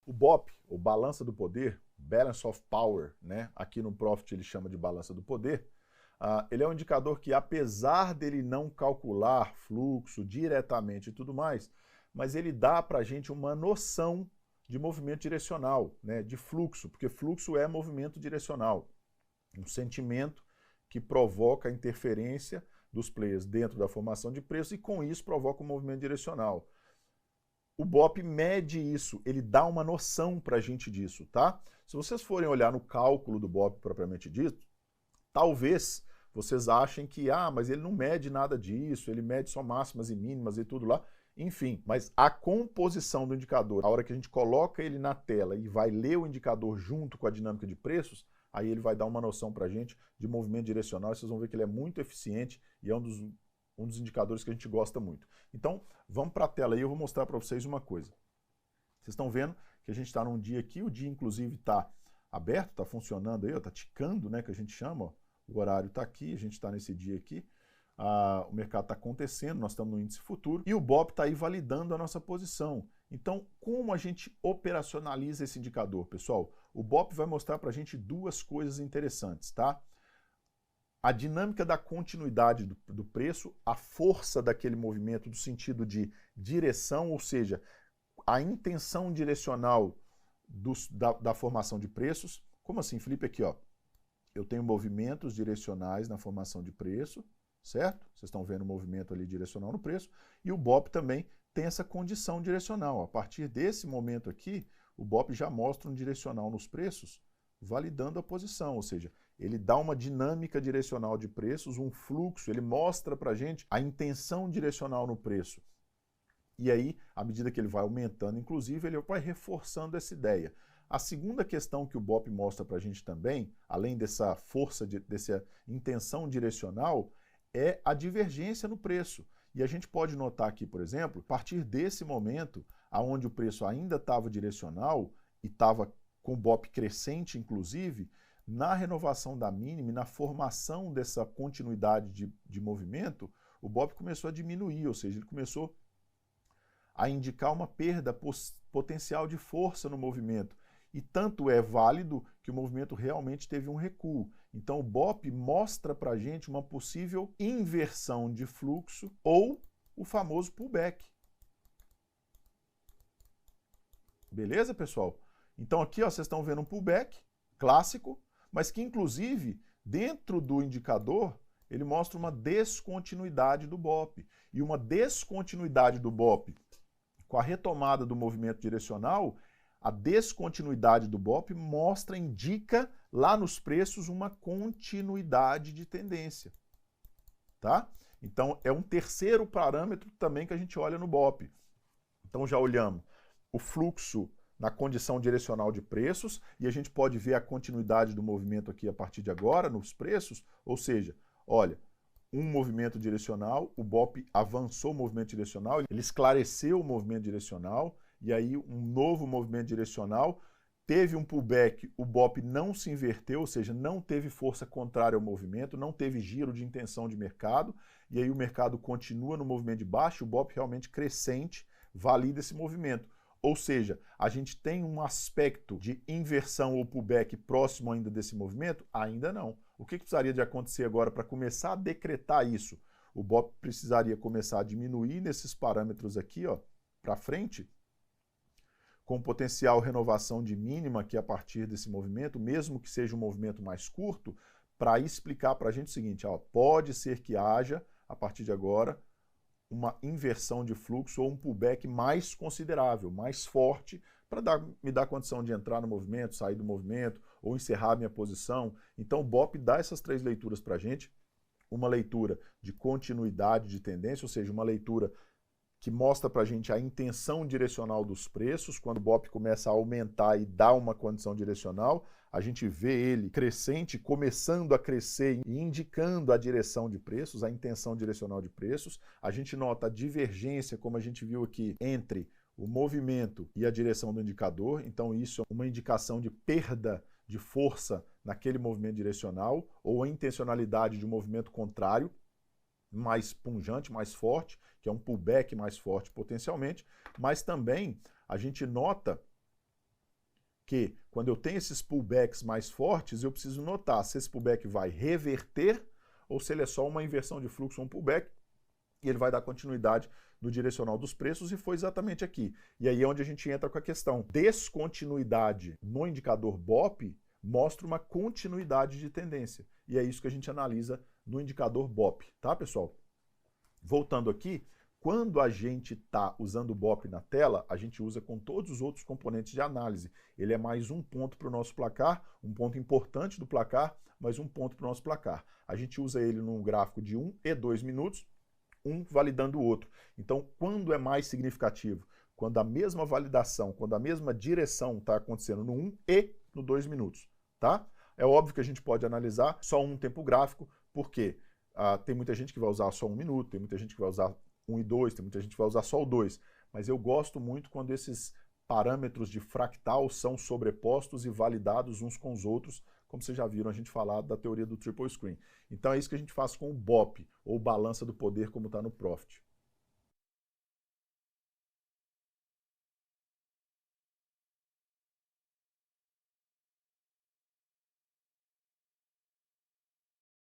O BOP, ou Balança do Poder, Balance of Power, né? Aqui no Profit ele chama de Balança do Poder. Ele é um indicador que, apesar dele não calcular fluxo diretamente e tudo mais, mas ele dá para a gente uma noção de movimento direcional, né? De fluxo, porque fluxo é movimento direcional. Um sentimento que provoca a interferência dos players dentro da formação de preço e, com isso, provoca um movimento direcional. O BOP mede isso, ele dá uma noção para a gente disso, tá? Se vocês forem olhar no cálculo do BOP propriamente dito, talvez vocês achem que, mas ele não mede nada disso, ele mede só máximas e mínimas e tudo lá. Enfim, mas a composição do indicador, a hora que a gente coloca ele na tela e vai ler o indicador junto com a dinâmica de preços, aí ele vai dar uma noção para a gente de movimento direcional, e vocês vão ver que ele é muito eficiente e é um dos indicadores que a gente gosta muito. Então, vamos para a tela aí, eu vou mostrar para vocês uma coisa. Vocês estão vendo que a gente está num dia aqui, o dia inclusive está aberto, está funcionando aí, está ticando, né, que a gente chama, ó. O horário está aqui, a gente está nesse dia aqui, o mercado está acontecendo, nós estamos no índice futuro, e o BOP está aí validando a nossa posição. Então, como a gente operacionaliza esse indicador, pessoal? O BOP vai mostrar para a gente duas coisas interessantes, tá? A dinâmica da continuidade do preço, a força daquele movimento, do sentido de direção, ou seja, a intenção direcional da formação de preços. Como assim, Felipe? Aqui, ó. Eu tenho movimentos direcionais na formação de preço, certo? Vocês estão vendo o movimento ali direcional no preço. E o BOP também tem essa condição direcional. A partir desse momento aqui, o BOP já mostra um direcional nos preços, validando a posição, ou seja, ele dá uma dinâmica direcional de preços, um fluxo, ele mostra para a gente a intenção direcional no preço. E aí, à medida que ele vai aumentando, inclusive, ele vai reforçando essa ideia. A segunda questão que o BOP mostra para a gente também, além dessa força, dessa intenção direcional, é a divergência no preço. E a gente pode notar aqui, por exemplo, a partir desse momento, onde o preço ainda estava direcional e estava com o BOP crescente, inclusive, na renovação da mínima e na formação dessa continuidade de movimento, o BOP começou a diminuir, ou seja, ele começou a indicar uma perda potencial de força no movimento. E tanto é válido que o movimento realmente teve um recuo. Então o BOP mostra para a gente uma possível inversão de fluxo ou o famoso pullback. Beleza, pessoal? Então aqui ó, vocês estão vendo um pullback clássico, mas que inclusive dentro do indicador ele mostra uma descontinuidade do BOP. E uma descontinuidade do BOP com a retomada do movimento direcional, a descontinuidade do BOP indica lá nos preços uma continuidade de tendência, tá? Então é um terceiro parâmetro também que a gente olha no BOP. Então já olhamos o fluxo na condição direcional de preços e a gente pode ver a continuidade do movimento aqui a partir de agora nos preços, ou seja, olha, um movimento direcional, o BOP avançou o movimento direcional, ele esclareceu o movimento direcional, e aí um novo movimento direcional, teve um pullback, o BOP não se inverteu, ou seja, não teve força contrária ao movimento, não teve giro de intenção de mercado, e aí o mercado continua no movimento de baixo, o BOP realmente crescente, valida esse movimento. Ou seja, a gente tem um aspecto de inversão ou pullback próximo ainda desse movimento? Ainda não. O que precisaria de acontecer agora para começar a decretar isso? O BOP precisaria começar a diminuir nesses parâmetros aqui, ó, para frente, com potencial renovação de mínima aqui a partir desse movimento, mesmo que seja um movimento mais curto, para explicar para a gente o seguinte, ó, pode ser que haja, a partir de agora, uma inversão de fluxo ou um pullback mais considerável, mais forte, para me dar condição de entrar no movimento, sair do movimento ou encerrar minha posição. Então o BOP dá essas três leituras para a gente, uma leitura de continuidade de tendência, ou seja, uma leitura que mostra para a gente a intenção direcional dos preços, quando o BOP começa a aumentar e dá uma condição direcional, a gente vê ele crescente, começando a crescer e indicando a direção de preços, a intenção direcional de preços. A gente nota a divergência, como a gente viu aqui, entre o movimento e a direção do indicador. Então isso é uma indicação de perda de força naquele movimento direcional ou a intencionalidade de um movimento contrário, mais pungente, mais forte, que é um pullback mais forte potencialmente, mas também a gente nota que quando eu tenho esses pullbacks mais fortes, eu preciso notar se esse pullback vai reverter ou se ele é só uma inversão de fluxo, um pullback, e ele vai dar continuidade no direcional dos preços, e foi exatamente aqui. E aí é onde a gente entra com a questão. Descontinuidade no indicador BOP mostra uma continuidade de tendência. E é isso que a gente analisa no indicador BOP, tá, pessoal? Voltando aqui, quando a gente está usando o BOP na tela, a gente usa com todos os outros componentes de análise. Ele é mais um ponto para o nosso placar, um ponto importante do placar, mas um ponto para o nosso placar. A gente usa ele num gráfico de 1 e 2 minutos, um validando o outro. Então, quando é mais significativo? Quando a mesma validação, quando a mesma direção está acontecendo no 1 e no 2 minutos, tá? É óbvio que a gente pode analisar só um tempo gráfico, porque tem muita gente que vai usar só 1 minuto, tem muita gente que vai usar 1 e 2, tem muita gente que vai usar só o 2. Mas eu gosto muito quando esses parâmetros de fractal são sobrepostos e validados uns com os outros, como vocês já viram a gente falar da teoria do triple screen. Então é isso que a gente faz com o BOP, ou balança do poder, como está no Profit.